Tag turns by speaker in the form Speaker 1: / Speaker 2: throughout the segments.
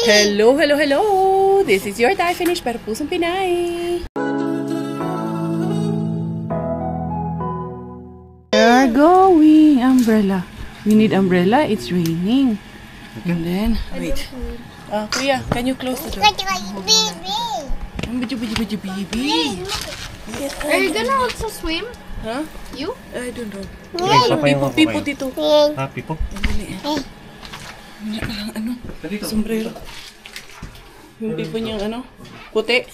Speaker 1: Hello, hello, hello! This is your Thai Finish para Pusong Pinay. We are going. Umbrella. We need umbrella. It's raining. And then, wait. Kuya, can you close the door? Baby.
Speaker 2: Are you gonna also swim?
Speaker 1: Huh?
Speaker 2: You?
Speaker 1: I don't know.
Speaker 3: Pipo
Speaker 1: Tito.
Speaker 3: Pipo?
Speaker 1: Ano? Sombrero. Yung pipo niyang ano? Puti.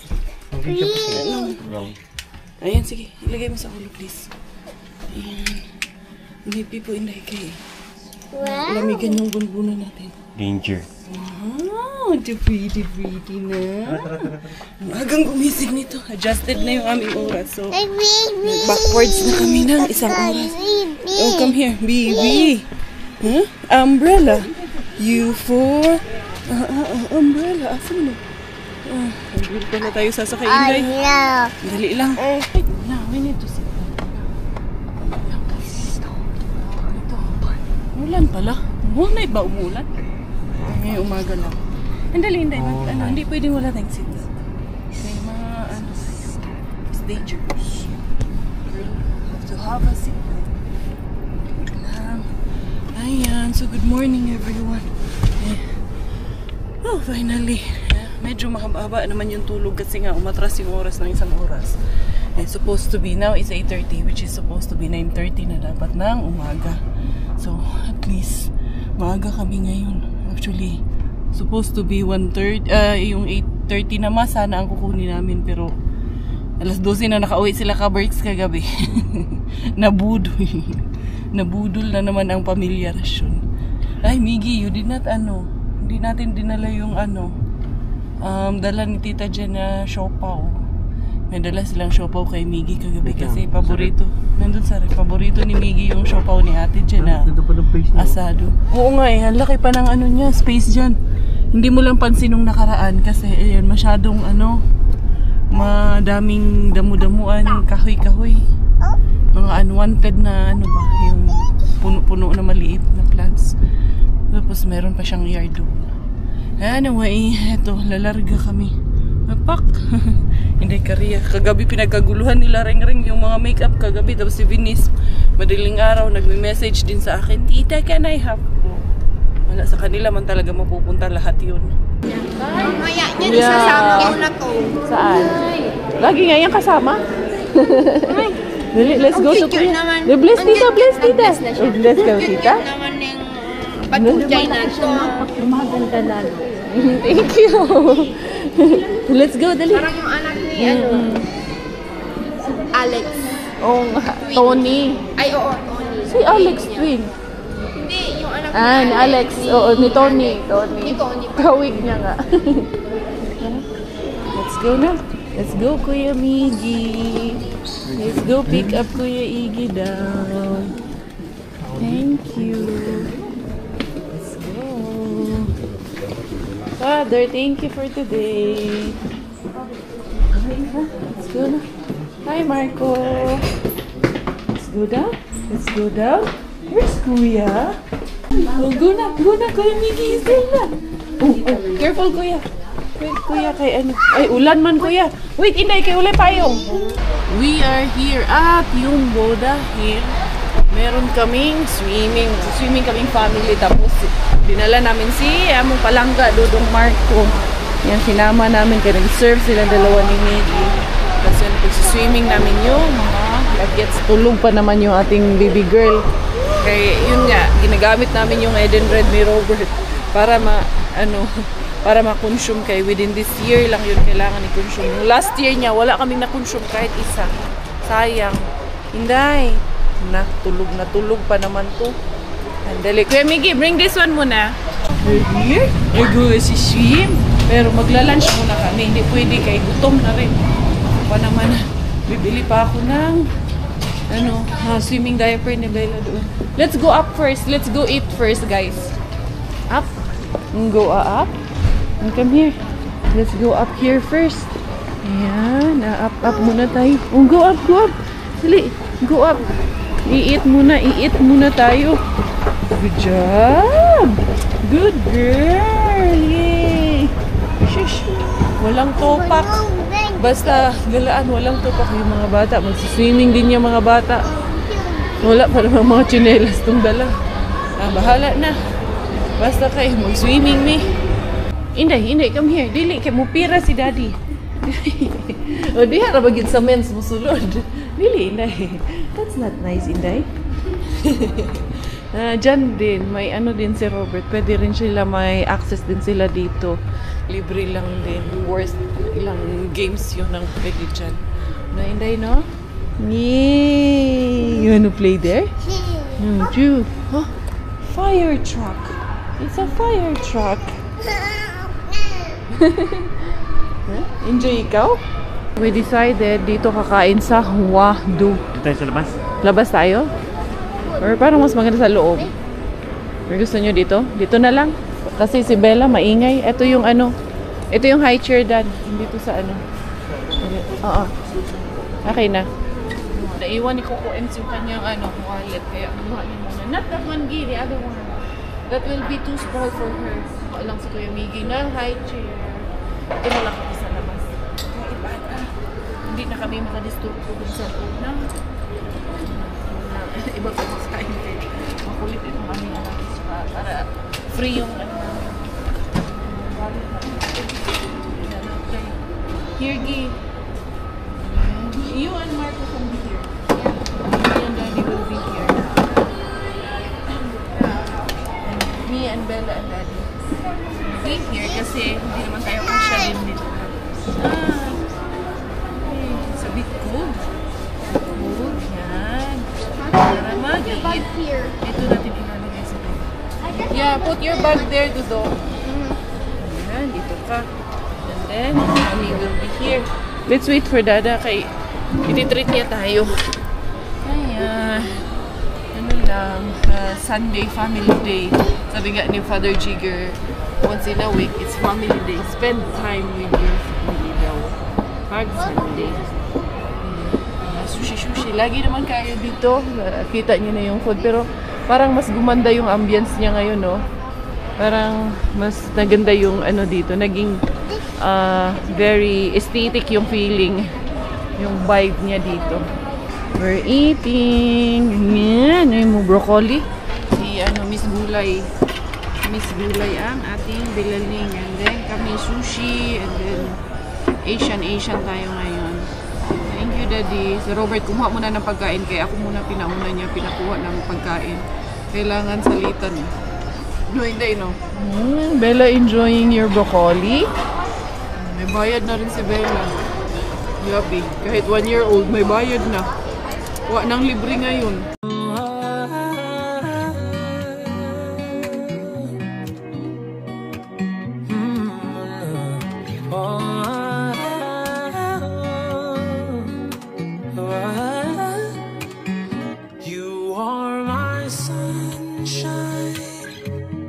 Speaker 1: Ayan, sige. Ilagay mo sa ulo, please. Ayan. May pipo inday kay. Lamigan yung bunbunan natin.
Speaker 3: Danger.
Speaker 1: Wow, pretty na. Agang gumising nito. Adjusted na yung aming oras. So, backwards na kami ng isang oras. Oh, come here, baby. Huh? Umbrella. You for... umbrella. Asan mo? Hindi pa na tayo sasakay, Inday. Dali lang. Now, we need to sit down. Ito. Umulan pala. Umulan ba umulan? Ngayong umaga lang. Dali, Inday. Hindi pwedeng wala tayong sit down. May mga it's dangerous. You have to have a sit down. Ayan. So, good morning, everyone. Oh, finally. Medyo mahaba naman yung tulog kasi nga umatras yung oras ng isang oras. It's supposed to be, now it's 8:30, which is supposed to be 9:30 na dapat ng umaga. So, at least, maaga kami ngayon. Actually, supposed to be 1:30, yung 8:30 naman sana ang kukunin namin, pero alas 12 na nakauwi sila ka-breaks kagabi. Nabudol na naman ang pamilyarasyon. Ay, Miggy, you did not hindi natin dinala yung dala ni Tita Jen na siopaw. May dala silang siopaw kay Miggy kagabi kasi paborito. Nandun sa paborito ni Miggy yung siopaw ni Ate Jen na asado. Oo nga ang laki pa ng niya, space dyan. Hindi mo lang pansin nung nakaraan kasi ayun, masyadong madaming damu-damuan, kahoy-kahoy. Mga unwanted na yung puno-puno na maliit na plants. Tapos meron pa siyang yard doon. Anyway, eto, lalarga kami. Pak! Hindi kariya. Kagabi pinagkaguluhan nila Ring-Ring yung mga makeup kagabi. Tapos si Venice, madaling araw, nagme-message din sa akin, Tita, can I have po? Wala sa kanila man talaga mapupunta lahat yun.
Speaker 2: Mamaya niya, isasama ko na to.
Speaker 1: Saan? Lagi nga yung kasama? Dali, let's go to Kuya. Bless Tita, bless Tita. Bless ka, Tita.
Speaker 2: Naman yung patujay na ito.
Speaker 1: Maganda na. Thank you. Let's go, dali.
Speaker 2: Parang yung anak ni, Alex.
Speaker 1: Oh, Tony.
Speaker 2: Ay, oo, Tony.
Speaker 1: Si Alex twin.
Speaker 2: Hindi, yung anak
Speaker 1: Ni Alex. Oo, ni Tony.
Speaker 2: Ni Tony.
Speaker 1: Kawig niya nga. Let's go na. Let's go, Kuya Miggy. Let's go pick up Kuya Iggy down. Thank you. Let's go. Father, thank you for today. Let's go na. Hi, Marco. Let's go down. Let's go down. Where's Kuya? Oh, go na, Kuya Miggy. Stay na. Oh, careful, Kuya. Wait, Kuya, kay Ay, ulan man, Kuya. Wait, Inday, kay ulay payong. We are here at yung Boda Hill. Meron kaming swimming. Swimming kaming family. Tapos, dinala namin si among palangga, Dudong Marco. Yan, sinama namin. Kaya nag-serve silang dalawa ni Miggy. Kasi pag-swimming namin yung mga gets. Tulog pa naman yung ating baby girl. Kaya yun nga, ginagamit namin yung Eden Red ni Robert para para ma-consume kay within this year lang yun kailangan i-consume. Yung last year niya, wala kaming na-consume kahit isa. Sayang. Hinday. Natulog pa naman to. Andali. Kuya Miggy, bring this one muna. We're here. We're going to swim. Pero magla-lunch muna kami. Hindi pwede kay gutom na rin. Pa naman, bibili pa ako ng swimming diaper ni Bella doon. Let's go up first. Let's go eat first, guys. Up. Go up. Come here. Let's go up here first. Ayan. Up muna tayo. Go up. Dali. Go up. Iit muna tayo. Good job. Good girl. Yay. Walang topak. Basta galaan, walang topak yung mga bata. Magsiswimming din yung mga bata. Wala pa naman mga tsinelas itong dala. Bahala na. Basta kayo mag-swimming me. Inday, come here. Dili, kaya mo pira si daddy. O, di harap agad sa men's musulod. Dili, Inday. That's not nice, Inday. Diyan din, may ano din si Robert. Pwede rin sila, may access din sila dito. Libre lang din. Worst ilang games yun ang pwede dyan. No, Inday, no? Yay! You wanna play there? Drew. Huh? Fire truck. It's a fire truck. Enjoy ikaw? We decided dito kakain sa Wahdo.
Speaker 3: Dito tayo sa labas.
Speaker 1: Labas tayo? Or parang mas maganda sa loob? Or gusto nyo dito? Dito na lang. Kasi si Bella maingay. Ito yung ano. Ito yung high chair dad. Dito sa ano. Oo. Okay na. Naiwan ni Coco Ems yung kanyang ano, wallet. Kaya kumuha niya muna. Not that one, Gee. The other one. That will be too small for her. Alang si Kuya Miggy ng high chair. Ito na lang kami sa labas. Hindi na kami makadisturbo dun sa loob na. Iba pa sa hindi. Makulit ito kami na para free yung ano. Here, Gee. You and Marco can be here. Me and Daddy will be here. Me and Bella and Daddy will be here kasi hindi naman tayo kasya din dito. It's a bit cold. Cold, yan. Para mag-iit. Ito natin ilalagay sa bag. Yeah, put your bag there, Dudo. Yan, dito ka. And then, Mommy will be here. Let's wait for Dada kay ititreat niya tayo. Kaya, ano lang, Sunday, family day. Sabi nga ni Father Jigger, once in a week, it's family day. Spend time with your family daw. Pag Sunday. Sushi-sushi. Lagi naman kayo dito. Kita niyo na yung food. Pero parang mas gumanda yung ambience niya ngayon, no? Parang mas naganda yung ano dito. Naging very aesthetic yung feeling. Yung vibe niya dito. We're eating. Yan. Yung broccoli. Si Miss Gulay. Miss Gulay ang ating bilaling. And then kami sushi. And then Asian tayo ngayon. Thank you, Daddy. Si Robert, kumuha muna ng pagkain. Kaya ako muna pinauna niya. Pinakuha ng pagkain. Kailangan salitan. No, hindi, no? Bella enjoying your broccoli. May bayad na rin si Bella. Yabi. Kahit 1 year old, may bayad na. Wa nang libre ngayon.
Speaker 4: You are my sunshine,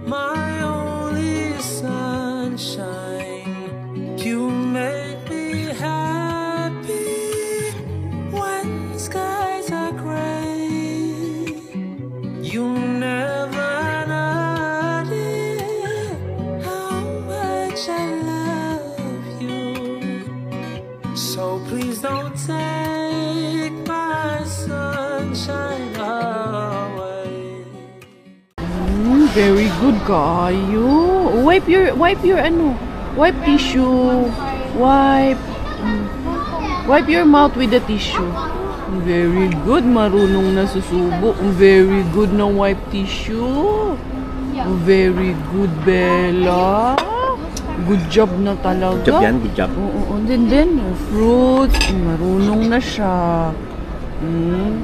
Speaker 4: my only sunshine. You make me happy when skies are gray. You never know how much I love you. So please don't take my sunshine away.
Speaker 1: Very good kayo. Wipe your ano. Wipe tissue. Wipe your mouth with the tissue. Very good. Marunong na susubo. Very good na wipe tissue. Very good, Bella. Good job na talaga.
Speaker 3: Good job yan, good job.
Speaker 1: Oo, din. Fruits. Marunong na siya.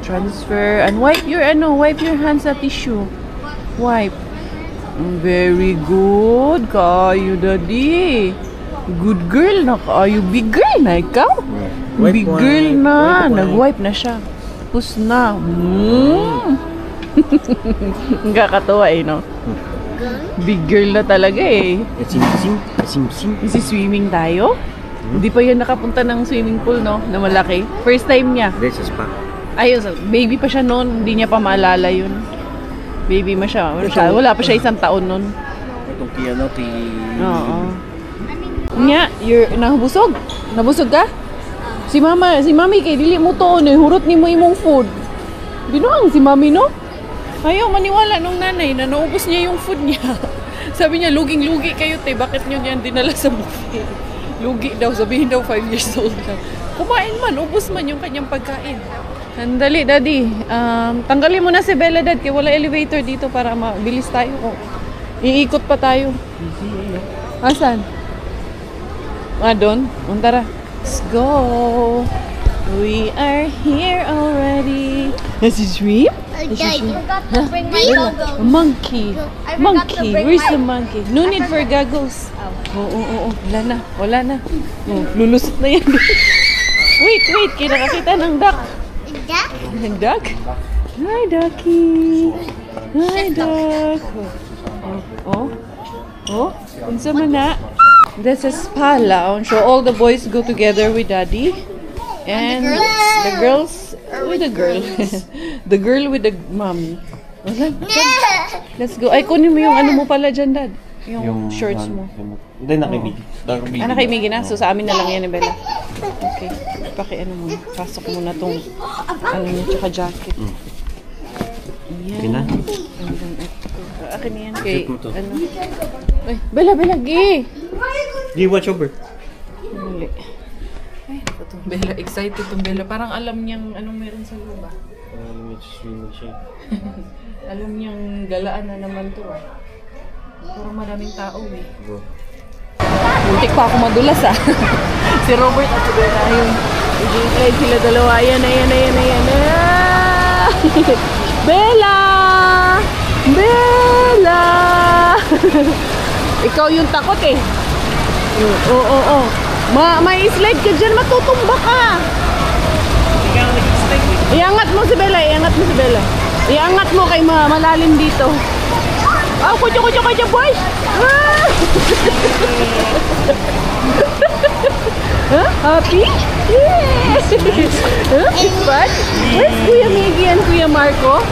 Speaker 1: Transfer. And wipe your hands sa tissue. Wipe. Very good. Kayo, Daddy. Good girl na kayo. Big girl na ikaw. Big girl na. Nag-wipe na siya. Tapos na. Ang kakatawa eh, no? Big girl na talaga eh.
Speaker 3: Sim.
Speaker 1: Isi-swimming tayo? Hindi pa yan nakapunta ng swimming pool, no? Na malaki. First time niya.
Speaker 3: Hindi, sa spa.
Speaker 1: Ayun, baby pa siya noon. Hindi niya pa maalala yun. Baby ma siya. Wala pa siya 1 taon noon.
Speaker 3: Itong kiyano,
Speaker 1: Oo. Nya, you're nabusog? Nabusog ka? Si mami kay dili mo to no, hurot nimo imong food. Binuang si mami no? Ayaw maniwala nung nanay na naubos niya yung food niya. Sabi niya, luging-lugi kayo te, bakit niyo yan dinala sa buffet? Lugi daw, sabihin daw 5 years old lang. Kumain man, ubos man yung kanyang pagkain. Sandali, daddy. Tanggalin mo na si Bella, dad, kaya wala elevator dito para mabilis tayo. Oh. Iikot pa tayo. Asan? Doon? Tara. Let's go. We are here already. Is it shrimp?
Speaker 2: I forgot to bring my goggles.
Speaker 1: Monkey.
Speaker 2: I forgot to bring
Speaker 1: Where's
Speaker 2: my-
Speaker 1: the monkey? No need for goggles. Oo. Wala na. Oh, lulusot na yan. Wait. Kaya nakakita ng duck.
Speaker 2: Duck?
Speaker 1: Ng duck? Hi, ducky. Hi, duck. Oh. Unsa man na? This is spa lounge. So all the boys go together with daddy. And the girls with the girl. The girl with the mommy. Okay, let's go. Ay, kunin mo yung ano mo pala dyan, dad. Yung shorts mo.
Speaker 3: Hindi, nakibigay.
Speaker 1: Kay Miggy na? So sa amin na lang yan ni Bella. Okay. Ano mo. Pasok mo na tong ano yung tsaka jacket. Yan.
Speaker 3: Okay na?
Speaker 1: Akin yan kay ano. Ay, Bella, gi!
Speaker 3: Di, watch over.
Speaker 1: Muli. Ay, naku tong Bella. Excited tong Bella. Parang alam niyang anong meron sa loob ah. Alam niyang galaan na naman to ah. Parang madaming tao eh. Muntik pa ako madulas ah. Si Robert at si Bella yung i-glide sila dalawa. Ayan. Ah! Bella! Ikaw yung takot eh. Oo. May slide ka dyan, matutumba ka. Iangat mo si Bella. Iangat mo kay malalim dito. Kutyo, boys! Huh? Happy? Yes! It's fun? Where's Kuya Miggy and Kuya Marco?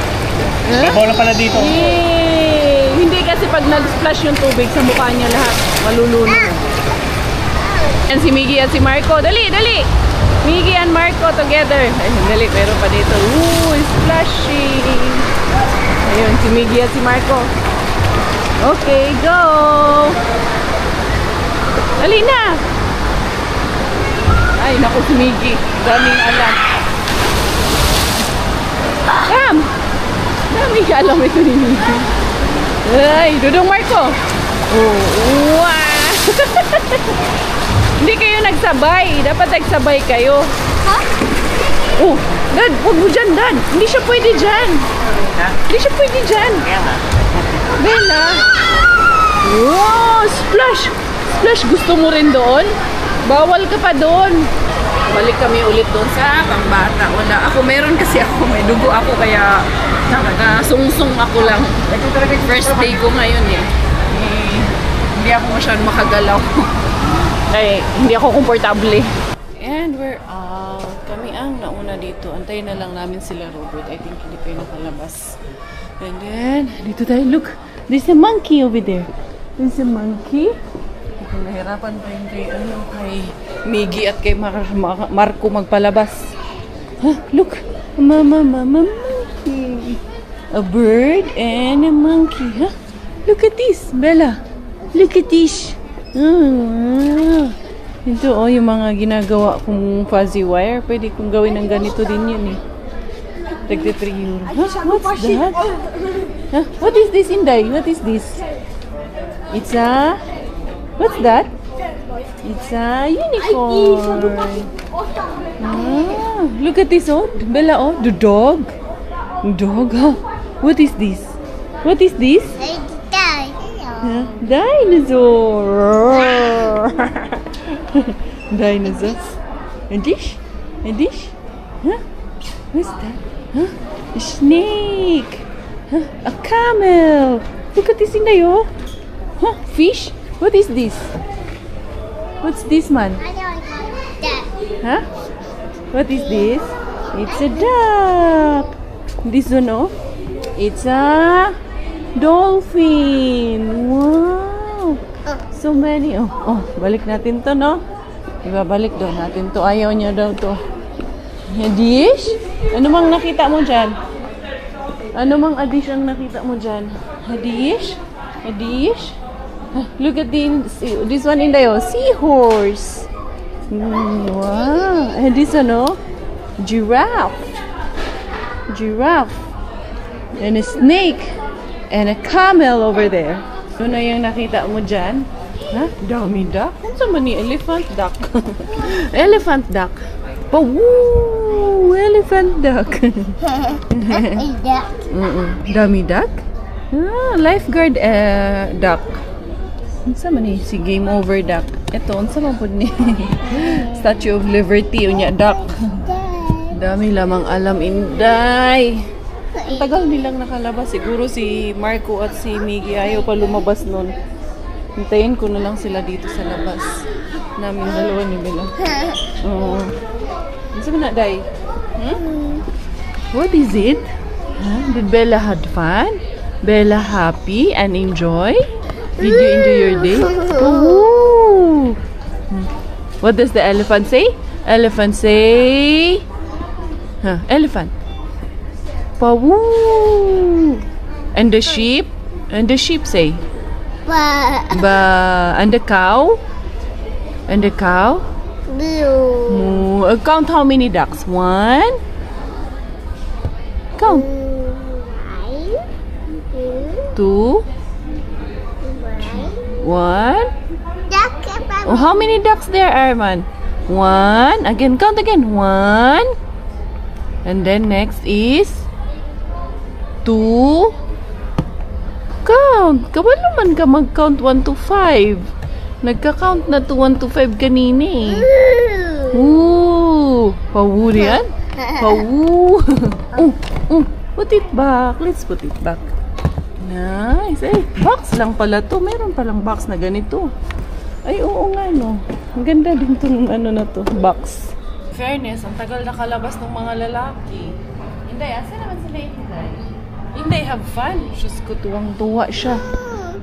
Speaker 3: Bola pala dito.
Speaker 1: Yay! Hindi kasi pag nag-splash yung tubig sa mukha niya lahat, malulunod. Yan si Miggy at si Marco. Dali! Miggy and Marco together. Ay, dali, meron pa dito. Ooh, splashing! Ayun, si Miggy at si Marco. Okay, go! Dali na! Ay, naku si Miggy. Daming alam. Daming alam ito ni Miggy. Ay, Dudong Marco! Oh, wow! Hindi kayo nagsabay. Dapat nagsabay kayo.
Speaker 2: Ha?
Speaker 1: Oh, Dad, huwag mo dyan, Dad. Hindi siya pwede dyan. Bella. Wow, splash. Gusto mo rin doon? Bawal ka pa doon. Balik kami ulit doon sa pambata. Wala ako. Meron kasi ako. May dugo ako kaya sungsung ako lang. First day ko ngayon eh. Hindi ako masyadong makagalaw. Ay, hindi ako komportable. And we're out. Kami ang nauna dito. Antayin na lang namin sila, Robert. I think hindi pa yung nakalabas. And then, dito tayo. Look, there's a monkey over there. There's a monkey. Nahirapan pa yung kay Miggy at kay Marco magpalabas. Huh? Look, monkey. A bird and a monkey. Huh? Look at this, Bella. Look at this. Ito yung mga ginagawa kong fuzzy wire. Pwede kong gawin ng ganito din yun eh. Tagda 3 euro. What's that? Huh? What is this, Inday? What is this? It's a... What's that? It's a unicorn. Look at this, Bella, the dog. Dog, huh? What is this? Dinosaur. Dinosaurs. A dish? Huh? What's that? Huh? A snake. Huh? A camel. Look at this in there. Huh? Fish? What is this? What's this, man? Huh? What is this? It's a duck. This one, it's a dolphin. Wow. So many. Oh, balik natin to, no? Ibabalik daw natin to. Ayaw niya daw to. Dish? Ano mang nakita mo dyan? Ano mang dish ang nakita mo dyan? Dish? Dish? Look at this one in there. Seahorse. Wow. And this one, oh? Giraffe. Giraffe. And a snake. And a camel over there. Ano na yung nakita mo dyan? Ha? Dami duck? Ano sa mani? Elephant duck. Elephant duck. Woo! Elephant duck. Dami duck? Ah, lifeguard duck. Ano sa mani? Si Game Over duck. Ito, ano sa mapod ni? Statue of Liberty. Unya duck. Dami lamang alam, Inday. Ang tagal nilang nakalabas. Siguro si Marco at si Miggy ayaw pa lumabas nun. Hintayin ko na lang sila dito sa labas. Namin dalawa ni Bella. Oo. Ano sabi na, Day? What is it? Did Bella had fun? Bella happy and enjoy? Did you enjoy your day? Oh! What does the elephant say? Elephant say... elephant. Pawoo! And the sheep? And the sheep say? Ba. And the cow? And the cow? Moo. Count how many ducks? 1. Count. 2. 1. Oh, how many ducks there, Arman? 1. Again, count again. 1. And then next is 2. Count. Kabalo man ka mag-count 1 to 5. Nagka-count na to 1 to 5 kanina eh. Ooh. Pawu yan? Pawu. Put it back. Let's put it back. Nice. Eh, box lang pala to. Meron palang box na ganito. Ay, oo nga no. Ang ganda din tong ano na to. Box. Fairness, ang tagal nakalabas ng mga lalaki. Inday, asa naman sila Inday? Inday, have fun. Diyos ko, tuwang-tuwa siya.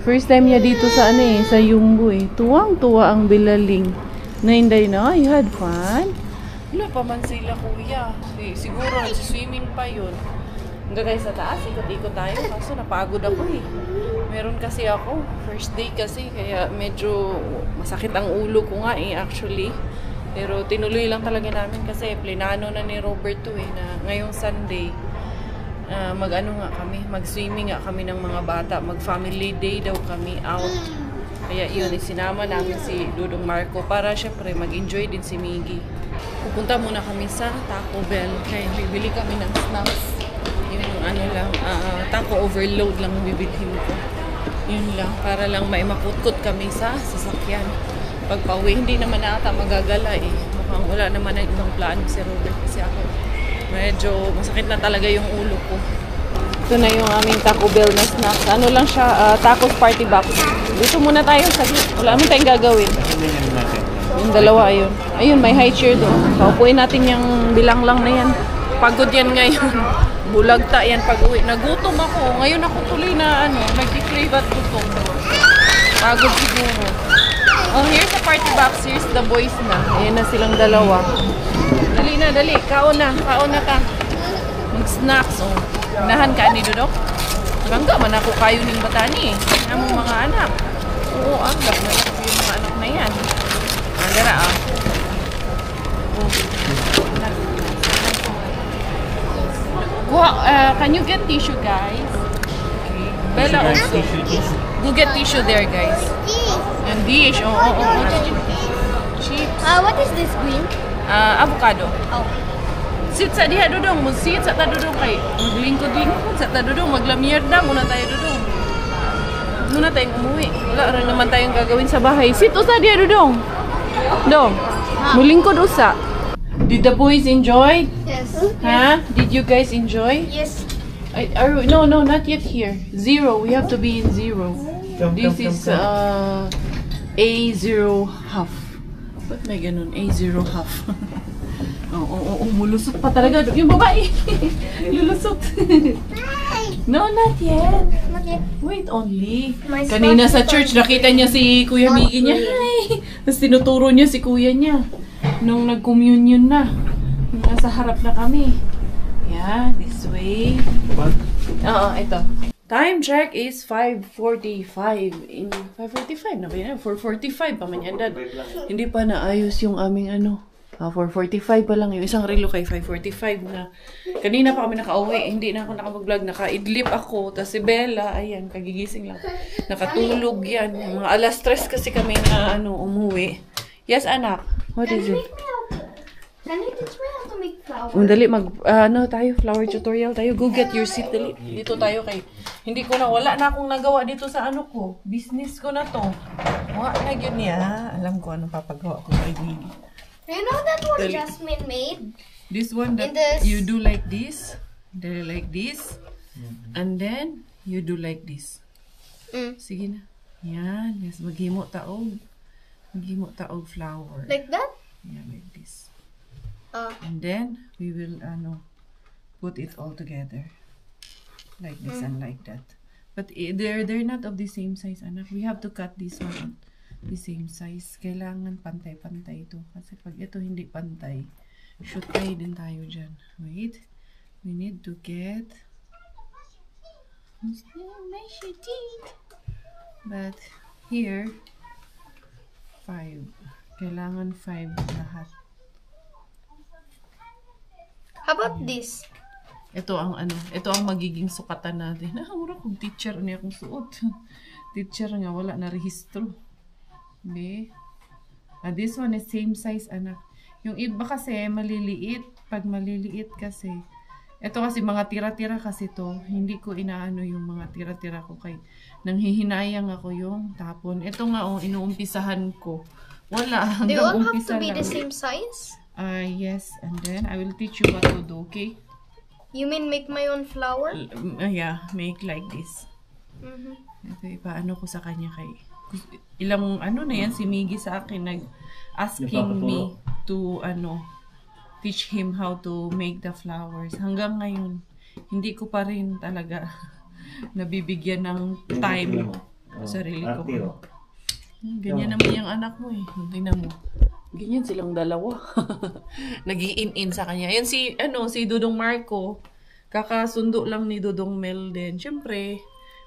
Speaker 1: First time niya dito sa ano eh, sa Yumbo eh. Tuwang-tuwa ang bilaling. Na Inday na, you had fun? Wala pa man sila kuya. Siguro nagsiswimming pa yun. Hanggang guys sa taas, ikot-ikot tayo. Kaso napagod ako eh. Meron kasi ako, first day kasi. Kaya medyo masakit ang ulo ko nga eh actually. Pero tinuloy lang talaga namin kasi plinano na ni Roberto eh na ngayong Sunday mag-ano nga kami, mag-swimming nga kami ng mga bata, mag-family day daw kami out. Kaya yun, sinama namin si Dudong Marco para syempre mag-enjoy din si Miggy. Pupunta muna kami sa Taco Bell kaya bibili kami ng snacks. Yun yung ano lang, taco overload lang bibilhin ko. Yun lang, para lang may makutkot kami sa sasakyan. Pag pauwi, hindi naman ata magagala eh. Mukhang wala naman ang ibang plano si Robert kasi ako. Medyo masakit na talaga yung ulo ko. Ito na yung aming Taco Bell na snacks. Ano lang siya, tacos party box. Dito muna tayo sa wala naman tayong gagawin. Yung dalawa, ayun. Ayun, may high chair doon. Paupuin natin yung bilang lang na yan. Pagod yan ngayon. Bulagta yan pag-uwi. Nagutom ako. Ngayon ako tuloy na nag-crave at gutom. Pagod siguro. Oh, here's the party box. Here's the boys na. Ayan na silang dalawa. Dali na, dali. Kaon na. Kaon na ka. Mag-snacks. Oh. Nahan ka ni Dudok? Bangga man ako kayo ning batani. Among mga anak. Oo, anggap na lang yung mga anak na yan. Andara ah. Can you get tissue, guys? Okay. Bella also. Go get tissue there, guys. And dish. Oh. Chips.
Speaker 2: What is this green?
Speaker 1: Avocado.
Speaker 2: Oh.
Speaker 1: Sit sa diha Dudong. Sit sa ta Dudong kay. Maglingkod-lingkod sa ta Dudong. Maglamierda muna tayo Dudong. Muna tayong umuwi. Wala rin naman tayong gagawin sa bahay. Sit usa diha Dudong. Dong. Mulingkod usa. Did the boys enjoy?
Speaker 2: Yes.
Speaker 1: Huh? Did you guys enjoy?
Speaker 2: Yes.
Speaker 1: No, not yet here. 0. We have to be in 0. This is A0 half. Ba't may ganun? A0 half. Oo, mulusot pa talaga. Yung babae. Lulusot. No, not yet.
Speaker 2: Not yet.
Speaker 1: Wait only.
Speaker 2: My
Speaker 1: Kanina sa
Speaker 2: spot
Speaker 1: church, nakita niya si Kuya
Speaker 2: Not
Speaker 1: Miggy niya.
Speaker 2: really.
Speaker 1: Hi! Tapos tinuturo niya si Kuya niya. Nung nag-communion na. Nasa harap na kami. Yeah, this way. Oo, ito. Time check is 5:45. In 5:45 na ba yan? 4:45 pa man yan, Dad. Hindi pa naayos yung aming 4:45 pa lang. Yung isang relo kay 5:45 na. Kanina pa kami nakauwi. Hindi na ako nakapag-vlog. Naka-idlip ako. Tapos si Bella, ayan, kagigising lang. Nakatulog yan. Mga alas 3 kasi kami na umuwi. Yes, anak. What is it?
Speaker 2: Can you teach me how to make flowers?
Speaker 1: Dali, tayo, flower tutorial tayo. Go get your seat, dali. Dito tayo kay, hindi ko na, wala na akong nagawa dito sa ko. Business ko na to. Wala na yun niya. Alam ko anong papagawa ko kay Miggy.
Speaker 2: You know that one
Speaker 1: Dali.
Speaker 2: Jasmine made?
Speaker 1: This one that
Speaker 2: this-
Speaker 1: you do like this. Dali like this. And then, you do like this. Sige na. Yan. Yes, maghimo taog. Maghimo taog flower.
Speaker 2: Like that?
Speaker 1: Yeah, like this.
Speaker 2: Oh.
Speaker 1: And then, we will, put it all together. Like this and like that. But they're not of the same size, anak. We have to cut this one the same size. Kailangan pantay-pantay ito. Kasi pag ito hindi pantay, shoot tayo din tayo dyan. Wait. We need to get... But, here, 5. Kailangan 5 lahat.
Speaker 2: How about this?
Speaker 1: Ito ang magiging sukatan natin. Mura kong teacher niya akong suot. Teacher nga, wala na rehistro. Okay. This one is same size, anak. Yung iba kasi, maliliit. Pag maliliit kasi, ito kasi mga tira-tira kasi to. Hindi ko inaano yung mga tira-tira ko kay nanghihinayang ako yung tapon. Ito nga, inuumpisahan ko. Wala,
Speaker 2: Do you all
Speaker 1: hanggang
Speaker 2: have
Speaker 1: umpisa
Speaker 2: to be
Speaker 1: lang.
Speaker 2: the same size?
Speaker 1: Yes, and then I will teach you what to do, okay?
Speaker 2: You mean make my own flower?
Speaker 1: Yeah, make like this. Ito, ipaano ko sa kanya kay... Ilang, na yan, si Miggy sa akin, asking me to, teach him how to make the flowers. Hanggang ngayon, hindi ko pa rin talaga nabibigyan ng time sa sarili ko. Ganyan naman yung anak mo eh. Tingnan mo. Ganyan silang dalawa. Nag-i-in-in sa kanya. Yan si Dudong Marco. Kakasundo lang ni Dudong Mel din. Siyempre,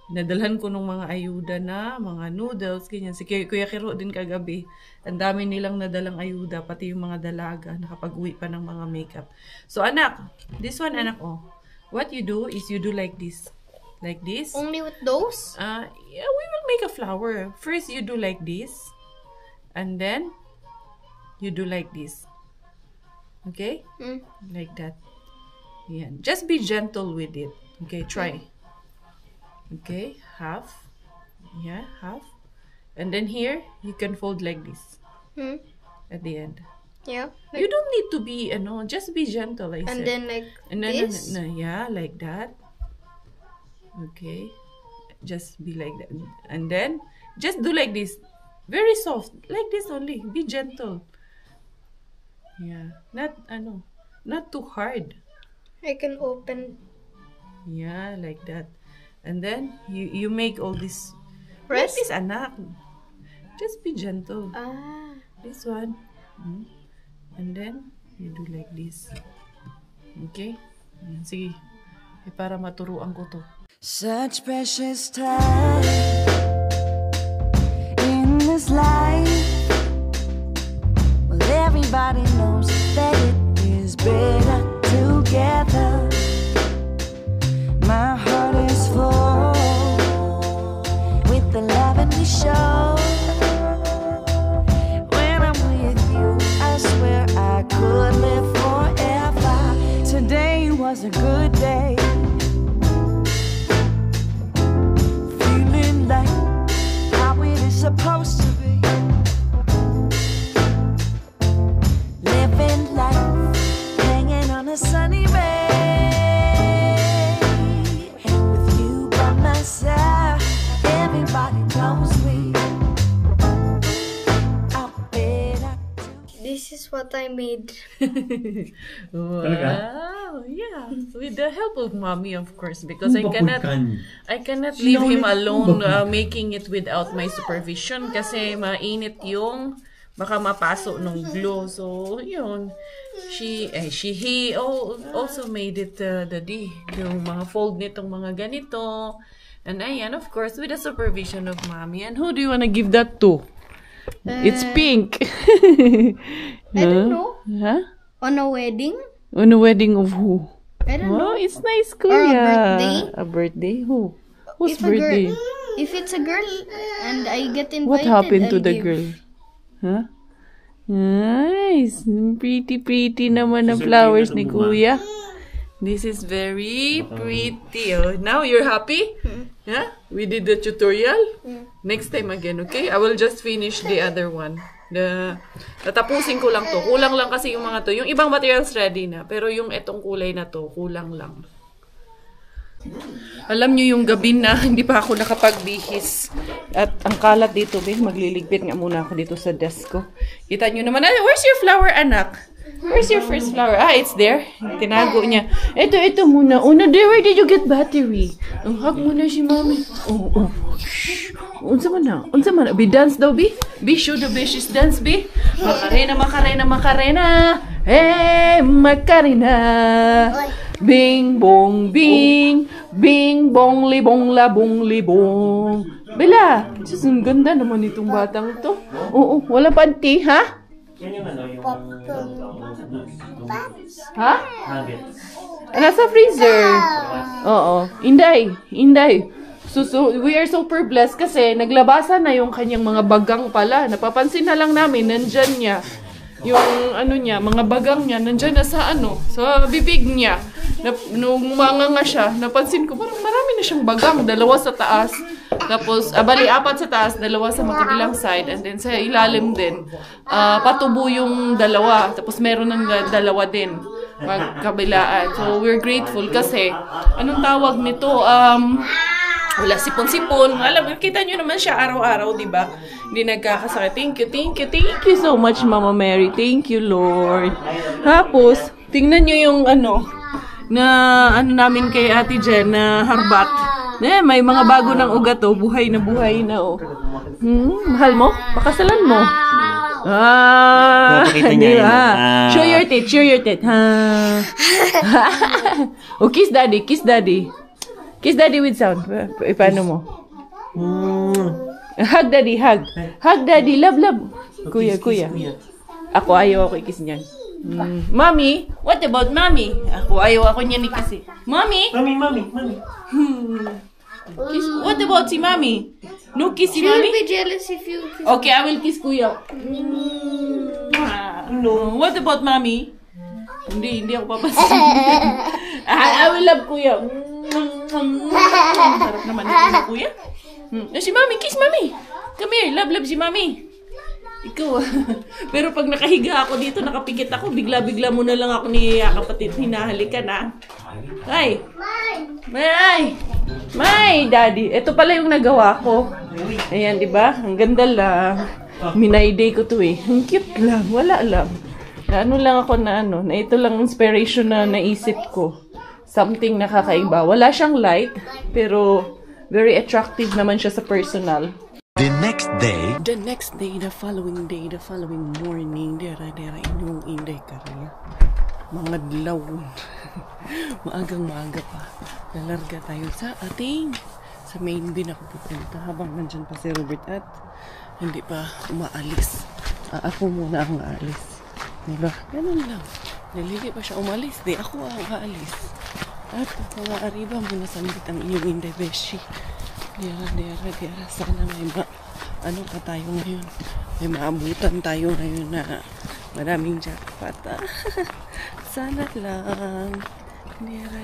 Speaker 1: nadalhan ko ng mga ayuda na, mga noodles, ganyan. Si Kuya Kiro din kagabi. Ang dami nilang nadalang ayuda, pati yung mga dalaga, nakapag-uwi pa ng mga makeup. So, anak, this one, anak, what you do is you do like this. Like this.
Speaker 2: Only with those?
Speaker 1: Yeah, we will make a flower. First, you do like this. And then, you do like this. Okay? Like that. Yeah. Just be gentle with it. Okay, try. Okay, half. Yeah, half. And then here, you can fold like this. At the end.
Speaker 2: Yeah.
Speaker 1: You don't need to be, just be gentle, I said.
Speaker 2: And then like
Speaker 1: And then,
Speaker 2: this?
Speaker 1: no, yeah, like that. Okay. Just be like that. And then, just do like this. Very soft. Like this only. Be gentle. Yeah. Not too hard.
Speaker 2: I can open.
Speaker 1: Yeah, like that. And then, you make all this.
Speaker 2: Rest?
Speaker 1: Like this, anak. Just be gentle. This one. And then, you do like this. Okay? Sige. Para maturuan ko to.
Speaker 5: Such precious time in this life. Well, everybody knows that it is better together. My heart is full with the love and we show. When I'm with you, I swear I could live forever. Today was a good day. Feeling like how it is supposed to be.
Speaker 2: This is what I made.
Speaker 1: Wow, yeah. With the help of mommy, of course, because I cannot leave him alone making it without my supervision kasi mainit yung baka mapaso ng glue. So, yun. He also made it daddy. Yung mga fold nitong mga ganito. And ayan, of course, with the supervision of mommy. And who do you want to give that to? It's pink.
Speaker 2: I don't know.
Speaker 1: Huh?
Speaker 2: On a wedding?
Speaker 1: On a wedding of who?
Speaker 2: I don't know.
Speaker 1: Oh, it's nice, Kuya.
Speaker 2: Or a birthday?
Speaker 1: A birthday? Who? Whose
Speaker 2: If a girl-
Speaker 1: birthday?
Speaker 2: If it's a girl and I get invited,
Speaker 1: What happened to
Speaker 2: I'll
Speaker 1: the
Speaker 2: give.
Speaker 1: girl? Huh? Nice. Pretty naman ang flowers ni Kuya. This is very pretty. Oh, now you're happy? Yeah? We did the tutorial? Next time again, okay? I will just finish the other one. Tatapusin ko lang to. Kulang lang kasi yung mga to. Yung ibang materials ready na. Pero yung etong kulay na to, kulang lang. Alam nyo yung gabi na hindi pa ako nakapagbihis. At ang kalat dito, magliligpit nga muna ako dito sa desk ko. Kita nyo naman, where's your flower, anak? Where's your first flower? Ah, it's there. Tinago niya. Ito muna. Una, where did you get battery? Ang hug muna si mami. Oh. Unsa man na? Bi, dance daw, Bi? Bi, show the bitches dance, Bi? Macarena. Hey, Macarena. Bing, bong, bing. Bing, bong, libong, labong, libong. Bella, ang ganda naman itong batang to. Oo, wala panty, ha?
Speaker 3: Yan yung ano, yung...
Speaker 1: Ha?
Speaker 3: Nuggets.
Speaker 1: Nasa freezer. Oo. Inday. So, we are super blessed kasi naglabasan na yung kanyang mga bagang pala. Napapansin na lang namin, nandyan niya. Yung ano niya, mga bagang niya, nandyan na sa sa bibig niya. Nung umanga siya, napansin ko, parang marami na siyang bagang. 2 sa taas. Tapos, 4 sa taas, 2 sa magkabilang side, and then sa ilalim din. Patubo yung 2. Tapos meron ng 2 din. Magkabilaan. So, we're grateful kasi, anong tawag nito? Wala sipon-sipon. Alam, kita nyo naman siya araw-araw, di ba? Hindi nagkakasakit. Thank you so much, Mama Mary. Thank you, Lord. Tapos, tingnan nyo yung namin kay Ate Jen na harbat. May mga bago ng ugat, oh. Buhay na, oh. Mahal mo? Pakasalan mo.
Speaker 3: Napakita niya yun.
Speaker 1: Show your teeth. Oh, kiss daddy. Kiss daddy with sound. Paano mo? Hug daddy, hug. Hug daddy, love. Kuya. Ako ayaw ako i-kiss niyan. Mommy, what about mommy? Ayaw ako niyan i-kiss. Mommy?
Speaker 3: Mommy.
Speaker 1: Kiss. What about si mommy? No kiss si
Speaker 2: She will
Speaker 1: mommy?
Speaker 2: be jealous if you kiss.
Speaker 1: Okay, I will kiss kuya. No. What about mommy? Hindi ako papasin. I will love kuya. Sarap naman ito kuya. Si mommy, kiss mommy. Come here, love si mommy. Ikaw. Pero pag nakahiga ako dito, nakapikit ako, bigla-bigla mo na lang ako kapatid, hinahalikan na. Ay! May, daddy. Ito pala yung nagawa ko. Ayan, di ba? Ang ganda lang. Minayday ko to eh. Ang cute lang. Wala lang. Lang ako na ito lang inspiration na naisip ko. Something nakakaiba. Wala siyang light, pero very attractive naman siya sa personal.
Speaker 4: The next day,
Speaker 1: the following morning, dera inyong inday kariya. Mga dilawon. Maagang-maaga pa. Lalarga tayo sa main bin ako pupunta habang nandyan pa si Robert at hindi pa umaalis. Ako muna ang aalis. Diba? Ganun lang. Nalili pa siya umalis. Di ako ang aalis. At mga arriba muna sambit ang inyong inday beshi. Dera. Sana may pa tayo ngayon. May maabutan tayo ngayon na maraming jackpot. Sana lang. Dera.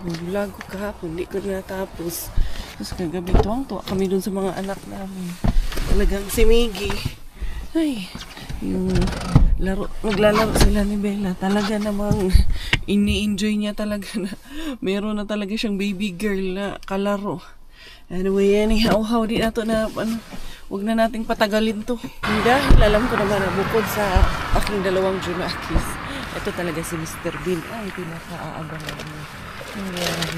Speaker 1: Yung vlog ko kahapon, hindi ko natapos. Tapos kagabi tuwang-tuwa kami dun sa mga anak namin. Talagang si Miggy. Ay, yung maglalaro sila ni Bella. Talaga namang ini-enjoy niya talaga na meron na talaga siyang baby girl na kalaro. Anyway, anyhow, di nato na Huwag na nating patagalin to. Dahil alam ko naman na bukod sa aking dalawang Junakis, ito talaga si Mr. Bean ang pinaka-aabangan mo. Ang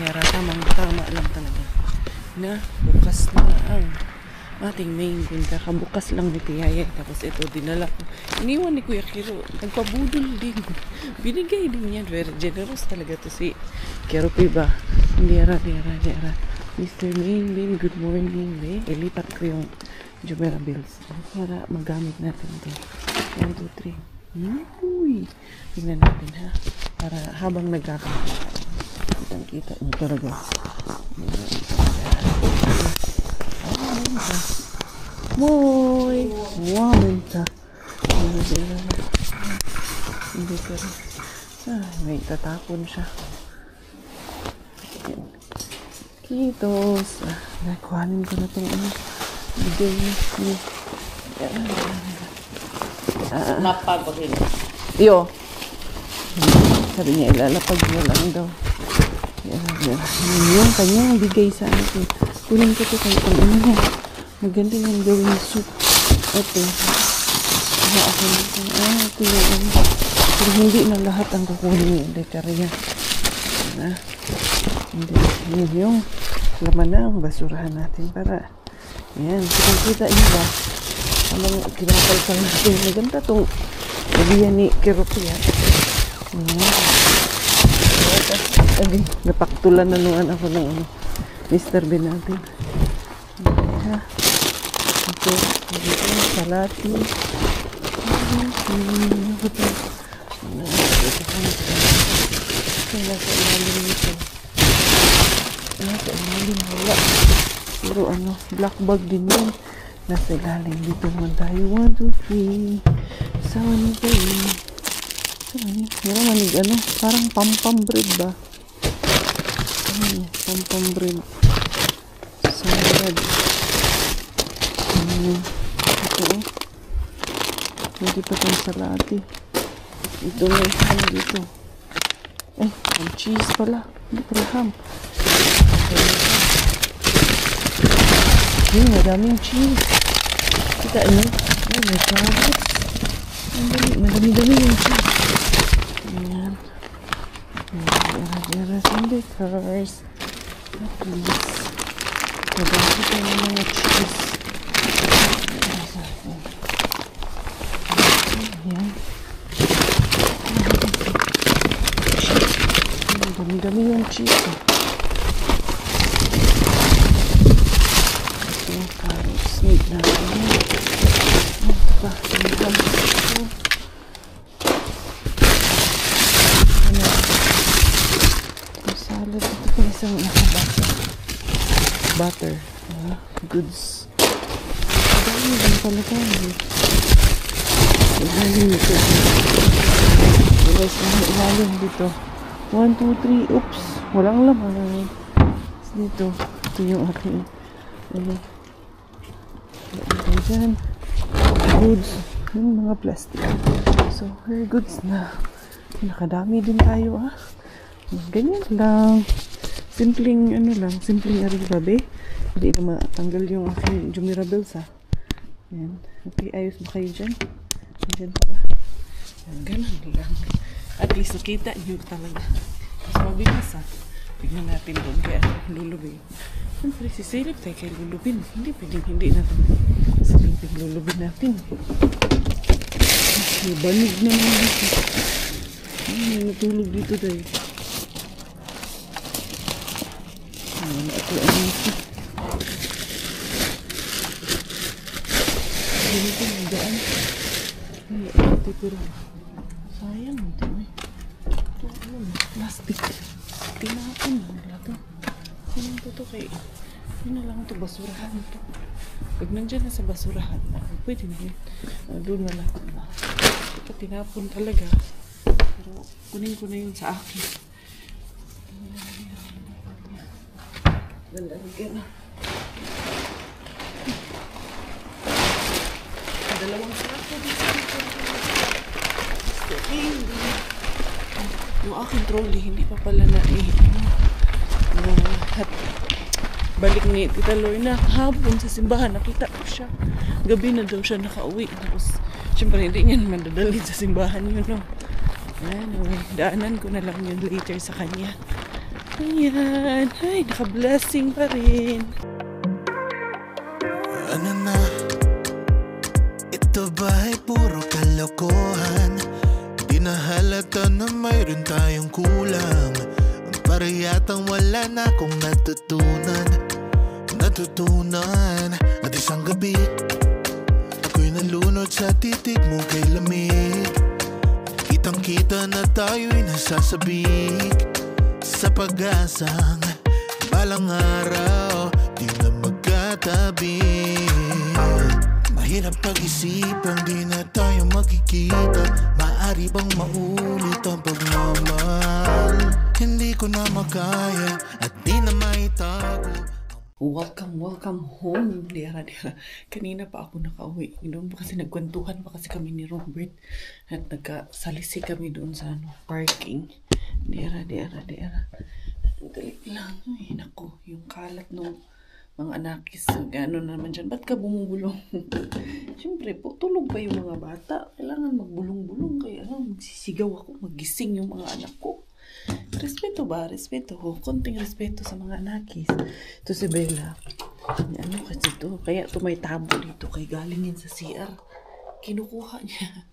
Speaker 1: yara, tamang-tama lang talaga na bukas na ang ating main gun. Kakabukas lang ni Tiyaya. Tapos ito, dinala ko. Iniwan ni Kuya Kiro. Nagpabudol din. Binigay din yan. Very generous talaga to si Kiro Piba. Diyara. Mr. Main Bin, good morning. Ilipat ko yung Jumeirah Bills para magamit natin ito. 1, 2, 3. Uy! Tingnan natin ha. Para habang nagkakita. Kita nyo talaga. Moy! Wamenta. Hindi ko rin. May tatapon siya. Kitos. Nakuhanin ko na itong bigay niya.
Speaker 6: Napagpagin.
Speaker 1: Yo. Sabi niya, ilalapag mo lang daw. Yung kanyang bigay sa akin. Kunin ko ito kahit ang ano. Maganda yung gawin soup. Ito. Ito yung pero hindi na lahat ang kukunin yung dekarya. Hindi. Yun yung laman na ang basurahan natin para yan. Kita nyo ba? Habang kinapalpal natin. Maganda itong sabihan ni Kiropia. Yan. Napaktulan na nuan ako ng Mr. Bean natin. Ito, salati. Nasa ilalim nito. Nasa ilalim wala. Pero black bag din yun. Nasa ilalim dito naman tayo. 1, 2, 3. Saan nito yun? Meron manig parang pam-pam bread ba? Pam-pam bread. Salad. Ito hindi pa itong salati. Ito na ham dito. Ang cheese pala. Hindi pala ham. Madaming cheese. Kita nyo? May carrots. Madami-dami yung cheese. Ayan. Diyara hindi cars. At least. Madami ko ng mga cheese. Ayan. Dami-dami yung cheese. Ito yung carrots. Need natin. Ito pa. Salad. Ito pa isang butter. Goods. Dami din pala tayo. Ilalim ito. Ilalim dito. 1, 2, 3. Oops. Walang laman. Dito. Ito yung aking dyan. Goods. Yung mga plastic. So, her goods na. Nakadami din tayo Ganyan lang. Simpleng simpleng arigabe. Hindi na matanggal yung aking Jumeirah Bills Yan. Okay, ayos ba kayo dyan? Dyan pa ba? Ganun lang. At least nakita nyo talaga. Mas mabilis Tignan natin doon kaya lulubin. Siyempre, sisilip tayo kay lulubin. Hindi pwedeng hindi natin silipin lulubin natin. May banig na naman dito. May natulog dito dahil. Ito ito. Ganito yung daan. Ito pero sayang ito plastic. Tinapon mo nila ito. Ano ito kay yun na lang ito basurahan ito. Pag nandyan na sa basurahan pwede na yun. Doon na lang ito tinapon talaga. Pero kunin ko na yun sa akin. Lalagyan na. Dalawang sako dito. Yung aking trolley hindi pa pala balik ni Tita Lorna hapon sa simbahan. Nakita ko siya. Gabi na daw siya nakauwi. Tapos, syempre hindi niya naman dadalhin sa simbahan yun, no? Anyway, daanan ko na lang yun later sa kanya. Ayan. Ay, naka-blessing pa rin.
Speaker 4: Ano na? Ito ba'y puro kalokohan? Di na halata na mayroon tayong kulang. Para yatang wala na akong natutunan. At isang gabi ako'y nalunod sa titig mo kay lamig. Kitang kita na tayo'y nasasabik sa pag-asang balang araw di na magkatabi. Mahirap pag-isipang di na tayo magkikita. Maari bang maulit ang pagmamahal? Hindi ko na makaya at di na maitago.
Speaker 1: Welcome home. Diyara. Kanina pa ako nakauwi. Doon pa kasi nagkwentuhan pa kasi kami ni Robert. At nagkasalisi kami doon sa parking. Diyara. Dali lang. Ay, naku. Yung kalat nung mga anakis. Gano'n naman dyan. Ba't ka bumubulong? Siyempre po, tulog pa yung mga bata. Kailangan magbulong-bulong. Kaya magsisigaw ako. Magising yung mga anak ko. Respeto ba? Respeto ko. Konting respeto sa mga anakis. Ito si Bella. Ano kasi ito? Kaya ito may tabo dito. Kay galing yan sa CR. Kinukuha niya.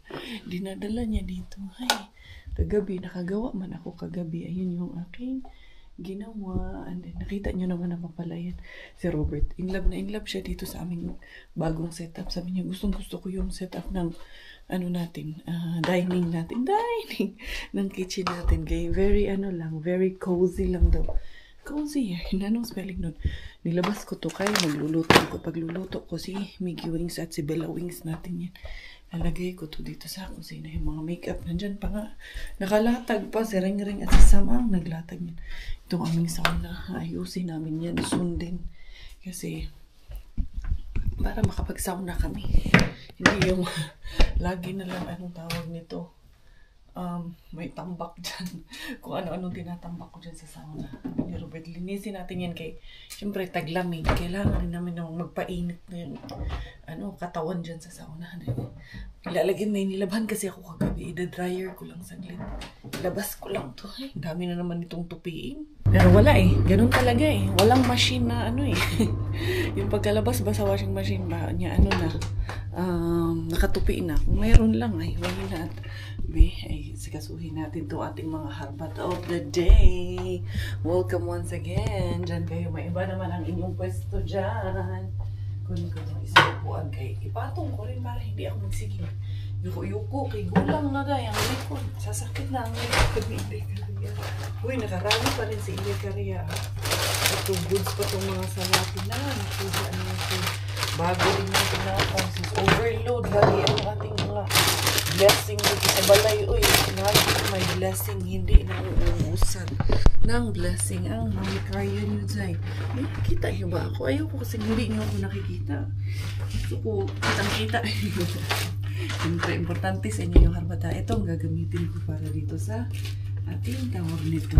Speaker 1: Dinadala niya dito. Ay, kagabi. Nakagawa man ako kagabi. Ayun yung aking ginawa. And then, nakita niyo naman naman pala yan. Si Robert. In love siya dito sa aming bagong setup. Sabi niya, gustong-gusto ko yung setup ng dining ng kitchen natin. Kaya very cozy lang daw. Cozy. Anong spelling nun? Nilabas ko to kaya magluluto ko. Pagluluto ko si Mickey Wings at si Bella Wings natin yan. Nalagay ko to dito sa kusina. Yung mga makeup nandyan pa nga. Nakalatag pa si Ring at si Samang naglatag yan. Itong aming sauna. Ayusin namin yan soon din. Kasi para makapag-sauna kami. Hindi yung lagi na lang anong tawag nito. May tambak dyan. Kung ano-anong tinatambak ko dyan sa sauna. Ni Robert, linisin natin yan kay siyempre taglamig. Kailangan rin namin magpainit na yung katawan dyan sa sauna. Ilalagyan na nilaban kasi ako kagabi. I-dryer ko lang saglit. Labas ko lang to. Ay, dami na naman itong tupiin. Pero wala eh. Ganun talaga eh. Walang machine na yung pagkalabas ba sa washing machine ba niya nakatupi na. Kung mayroon lang ay wala na. Ay sikasuhin natin to ating mga harbat of the day. Welcome once again. Diyan kayo. May iba naman ang inyong pwesto dyan. Kunin ko itong isang upuan kay ipatong ko rin para hindi ako magsigil. Yuko-yuko kay gulang na dahil ang likod. Sasakit na ang likod ni Inday Caria. Uy, nakarami pa rin si Inday Caria. Ito goods pa itong mga salati na. Nakuha natin. Bago din natin na sis overload. Lagi ang ating mga blessing dito sa balay. Uy, lagi may blessing. Hindi na uubusan ng blessing ang Mami Caria nyo dyan. Nakikita nyo ba ako? Ayoko kasi hindi nyo ako nakikita. Gusto ko kitang-kita. Siyempre, importante sa inyo yung harbata. Ito ang gagamitin ko para dito sa ating tawag nito.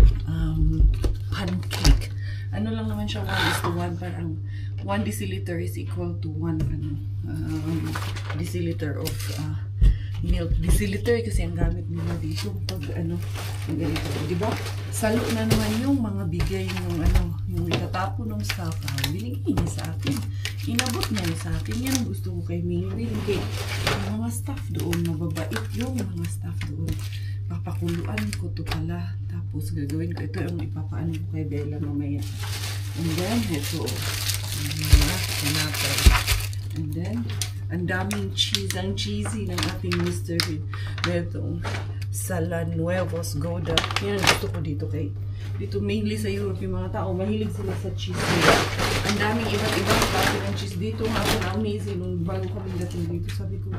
Speaker 1: Pancake. Ano lang naman siya, 1:1. Parang 1 deciliter is equal to 1 deciliter of milk. Deciliter kasi ang gamit nila dito pag ganito. Diba? Salo na naman yung mga bigay ng yung itatapo ng sakaw. Binigay niya sa akin. Inabot niya sa akin. Yan ang gusto ko kay Mingwin. Yung mga staff doon, mababait yung mga staff doon. Papakuluan ko to pala. Tapos gagawin ko. Ito yung ipapaano ko kay Bella mamaya. And then, ito. And then, ang daming cheese. Ang cheesy ng ating Mr. Bean. Itong Salanuevos Gouda. Yan ang gusto ko dito kay dito mainly sa Europe yung mga tao mahilig sila sa cheese. Ang daming iba't ibang klase ng cheese dito. Ako na-amazing nung bago kami dating dito. Sabi ko,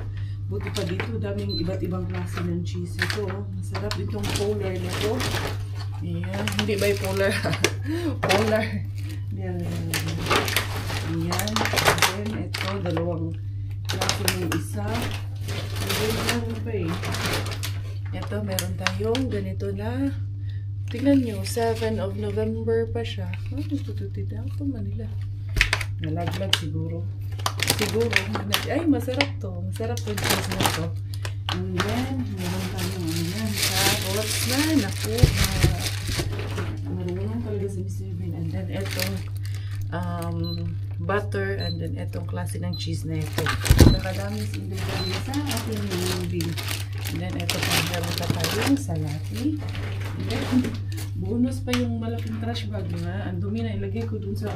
Speaker 1: buti pa dito, daming iba't ibang klase ng cheese. Ito, masarap itong polar na ito. Ayan, hindi bipolar. Polar. Ayan. Ayan. Then, ito, dalawang klase ng isa. Ayan, pa eh. Ito, meron tayong ganito na Tingnan nyo, 7 of November pa siya. Ano ito ito Manila? Nalaglag siguro. Siguro. Ay, masarap to. Masarap to yung cheese na to. And then, meron tayo ngayon. Carrots na nakuha. Marunong talaga si Mr. Bean. And then, itong butter. And then, itong klase ng cheese na ito. Nakadami sinilagay sa ating movie. And then, ito pa. Meron pa tayong salati. And then, bonus pa yung malaking trash bag na. Ang dumi na ilagay ko dun sa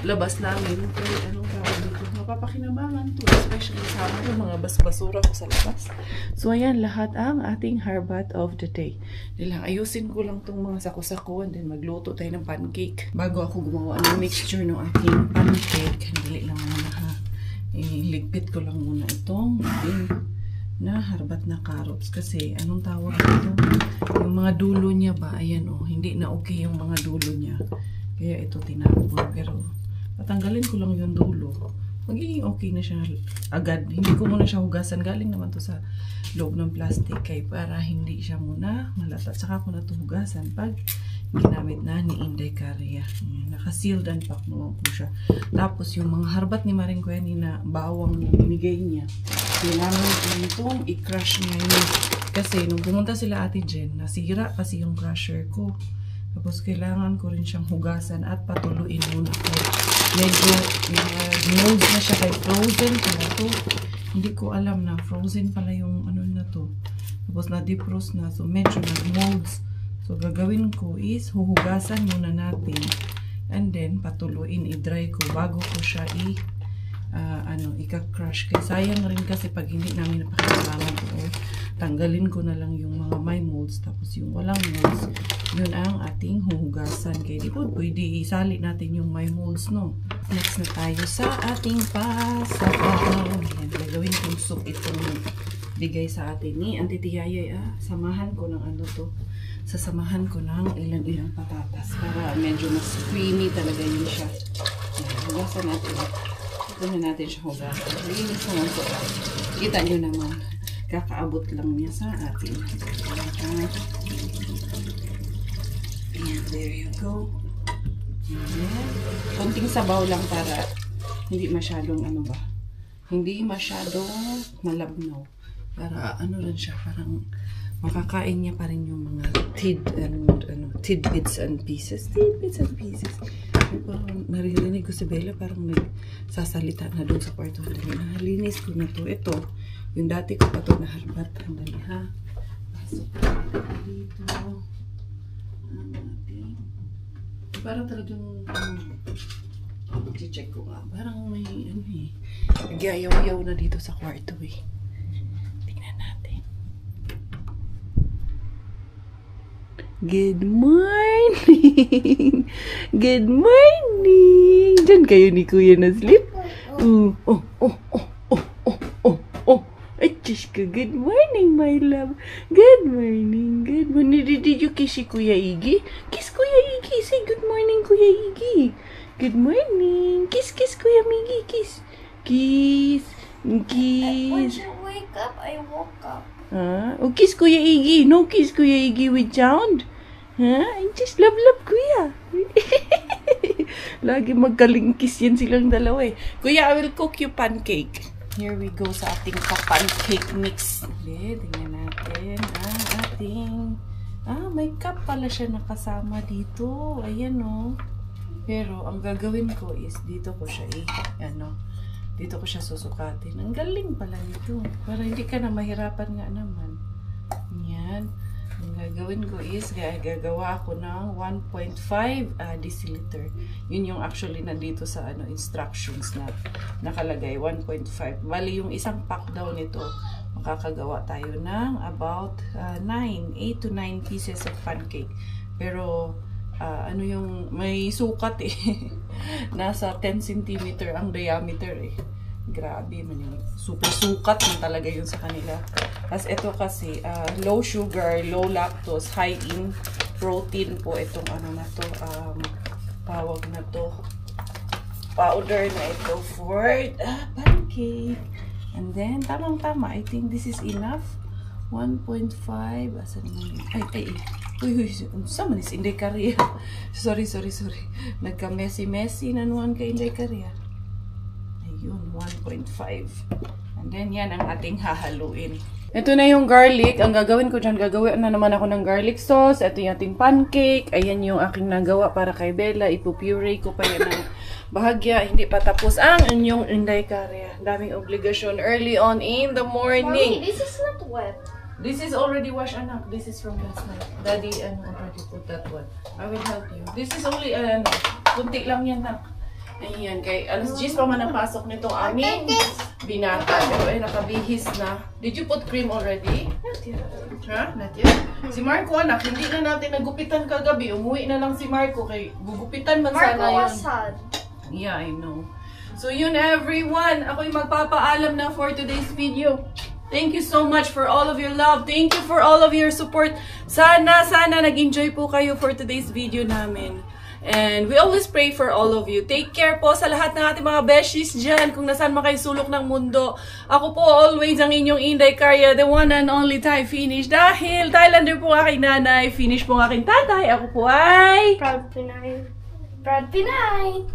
Speaker 1: labas namin. Kaya anong tawag dito? Mapapakinabangan to. Especially sa yung mga basura ko sa labas. So, ayan lahat ang ating harbat of the day. Ayusin ko lang tong mga sako-sako and then magluto tayo ng pancake. Bago ako gumawa ng mixture ng ating pancake, handili lang muna ha. Iligpit ko lang muna itong na harbat na carrots. Kasi, anong tawag dito? Yung mga dulo niya ba? Ayan o. Hindi na okay yung mga dulo niya. Kaya ito tinapon. Pero, patanggalin ko lang yung dulo. Magiging okay na siya agad. Hindi ko muna siya hugasan. Galing naman to sa loob ng plastic. Kaya para hindi siya muna malata. Saka ko na to hugasan pag ginamit na ni Inday Caria. Naka-sealed and pack naman po siya. Tapos, yung mga harbat ni Maring Kuya na bawang binigay niya. Kailangan ko itong i-crush ngayon. Kasi nung pumunta sila Ate Jen, nasira kasi yung crusher ko. Tapos kailangan ko rin siyang hugasan at patuluin muna ako. Medyo molds na siya kay frozen pala to. Hindi ko alam na frozen pala yung ano na to. Tapos na-defrost na. So medyo nag-molds. So gagawin ko is huhugasan muna natin. And then patuluin, i-dry ko bago ko siya ika-crush. Kaya sayang rin kasi pag hindi namin napakailangan ko, tanggalin ko na lang yung mga may molds. Tapos yung walang molds, yun ang ating huhugasan. Kaya di po pwede isali natin yung may molds, no? Next na tayo sa ating pasabaw. Ayan, gagawin kong soup itong bigay sa atin ni Auntie Tiyayay. Samahan ko ng ano to. Sasamahan ko ng ilang-ilang patatas para medyo mas creamy talaga yun siya. Ayan, hugasan natin. Ito na natin siya hugasan. Linis naman po. Kita nyo naman. Kakaabot lang niya sa atin. And there you go. Ayan. Konting sabaw lang para hindi masyadong ano ba. Hindi masyadong malabnaw. Para ano rin siya. Parang makakain niya pa rin yung mga tidbits and pieces. Tidbits and pieces. Parang naririnig ko si Bella parang nagsasalita na doon sa kwarto. Nalinis ko na to. Ito, yung dati ko pa to naharbat. Andali ha. Pasok ko dito. Parang talagang check ko nga. Parang may ano eh. Nagyayaw-yaw na dito sa kwarto eh. Tingnan natin. Good morning! Good morning! Diyan kayo ni Kuya na sleep? Ay, Diyos ko. Good morning, my love. Good morning. Good morning. Did you kiss si Kuya Iggy? Kiss Kuya Iggy. Say good morning, Kuya Iggy. Good morning. Kiss, kiss, Kuya Miggy. Kiss. Kiss. Kiss.
Speaker 2: When you wake up, I woke up.
Speaker 1: Oh, kiss Kuya Iggy. No kiss Kuya Iggy with sound. I just love Kuya. Lagi magkalingkis yan silang dalawa eh. Kuya, I will cook you pancake. Here we go sa ating pancake mix. Okay, tingnan natin ang ating... may cup pala siya nakasama dito. Ayan o. Pero, ang gagawin ko is dito ko siya dito ko siya susukatin. Ang galing pala nito. Para hindi ka na mahirapan nga naman. Yan. Ang gagawin ko is, gagawa ako ng 1.5 deciliter. Yun yung actually nandito sa instructions na nakalagay, 1.5. Bali, yung isang pack daw nito, makakagawa tayo ng about 8 to 9 pieces of pancake. Pero, yung may sukat eh. Nasa 10 cm ang diameter eh. Grabe, super sukat na talaga yun sa kanila. As ito kasi, low sugar, low lactose, high in protein po itong na to, tawag na to, powder na ito for pancake. And then, tamang-tama, I think this is enough 1.5. Asan naman yun? Ay. Uy. Sama ni si Inday Caria. Sorry. Nagka-messy na nuhan kay Inday Caria. Ayun, 1.5. And then, yan ang ating hahaluin. Ito na yung garlic. Ang gagawin ko dyan, gagawin na naman ako ng garlic sauce. Ito yung ating pancake. Ayan yung aking nagawa para kay Bella. Ipupuree ko pa yan ng bahagya. Hindi pa tapos ang inyong Inday Caria. Daming obligasyon early on in the morning.
Speaker 2: Mommy, this is not wet.
Speaker 1: This is already washed, anak. This is from last night. Daddy, already put that one. I will help you. This is only, kunti lang yan, nak. Ayan, kay alas 10 pa man napasok nitong aming binata. Pero nakabihis na. Did you put cream already? Not yet. Ha? Not yet? Si Marco, anak, hindi na natin nagupitan kagabi. Umuwi na lang si Marco kay gugupitan man sana yun.
Speaker 2: Marco was sad.
Speaker 1: Yeah, I know. So yun, everyone. Ako'y magpapaalam na for today's video. Thank you so much for all of your love. Thank you for all of your support. Sana nag-enjoy po kayo for today's video namin. And we always pray for all of you. Take care po sa lahat ng ating mga besties dyan, kung nasaan man kayo sulok ng mundo. Ako po always ang inyong Inday Caria, the one and only Thai Finish. Dahil Thailander po aking nanay, Finish po aking tatay. Ako po ay...
Speaker 2: Proud Pinay.